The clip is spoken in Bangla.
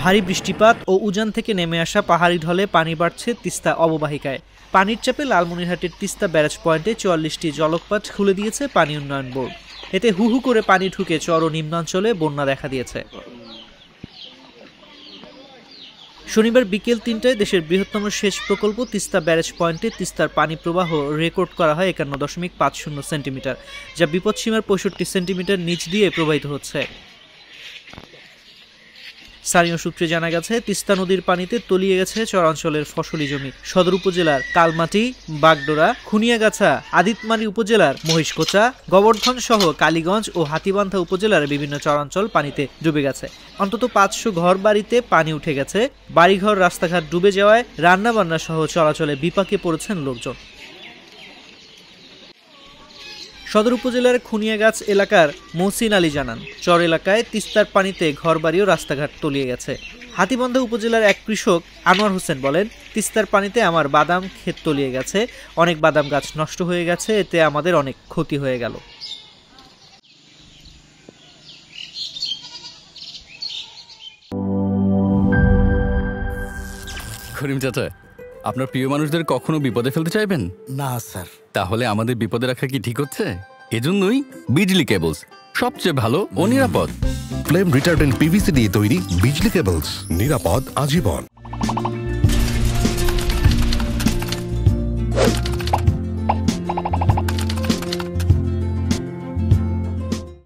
ভারী বৃষ্টিপাত ও উজান থেকে নেমে আসা পাহাড়ি ঢলে পানি বাড়ছে তিস্তা অববাহিকায়। পানির চাপে লালমনিরহাটের তিস্তা ব্যারাজ পয়েন্টে ৪৪টি জলকপাট খুলে দিয়েছে পানি উন্নয়ন বোর্ড। এতে হু হু করে পানি ঢুকে চর ও নিম্নাঞ্চলে বন্যা দেখা দিয়েছে। শনিবার বিকেল ৩টায় দেশের বৃহত্তম সেচ প্রকল্প তিস্তা ব্যারেজ পয়েন্টে তিস্তার পানি প্রবাহ রেকর্ড করা হয় ৫১.৫০ সেন্টিমিটার, যা বিপদসীমার ৬৫ সেন্টিমিটার নিচ দিয়ে প্রবাহিত হচ্ছে। স্থানীয় সূত্রে জানা গেছে, তিস্তা নদীর পানিতে তলিয়ে গেছে চরাঞ্চলের ফসলি জমি। সদর উপজেলার কালমাটি, বাগডোরা, খুনিয়াগাছা, আদিতমারি উপজেলার মহিষকোচা, গোবর্ধন সহ কালীগঞ্জ ও হাতীবান্ধা উপজেলার বিভিন্ন চরাঞ্চল পানিতে ডুবে গেছে। অন্তত ৫০০ ঘর বাড়িতে পানি উঠে গেছে। বাড়িঘর, রাস্তাঘাট ডুবে যাওয়ায় রান্নাবান্না সহ চলাচলে বিপাকে পড়েছেন লোকজন। সদর উপজেলার খুনিয়াগাছ এলাকার মহসিন আলী জানান, চর এলাকায় তিস্তার পানিতে ঘরবাড়ি ও রাস্তাঘাট তলিয়ে গেছে। হাতীবান্ধা উপজেলার এক কৃষক আনোয়ার হোসেন বলেন, তিস্তার পানিতে আমার বাদাম ক্ষেত তলিয়ে গেছে, অনেক বাদাম গাছ নষ্ট হয়ে গেছে, এতে আমাদের অনেক ক্ষতি হয়ে গেল। করিম চাচা, আপনার প্রিয় মানুষদের কখনো বিপদে ফেলতে চাইবেন না স্যার। তাহলে আমাদের বিপদে রাখা কি ঠিক হচ্ছে? এজন্যই বিজলি কেবলস সবচেয়ে ভালো ও নিরাপদ। ফ্লেম রিটার্ডেন্ট পিভিসি দিয়ে তৈরি বিজলি কেবলস, নিরাপদ আজীবন।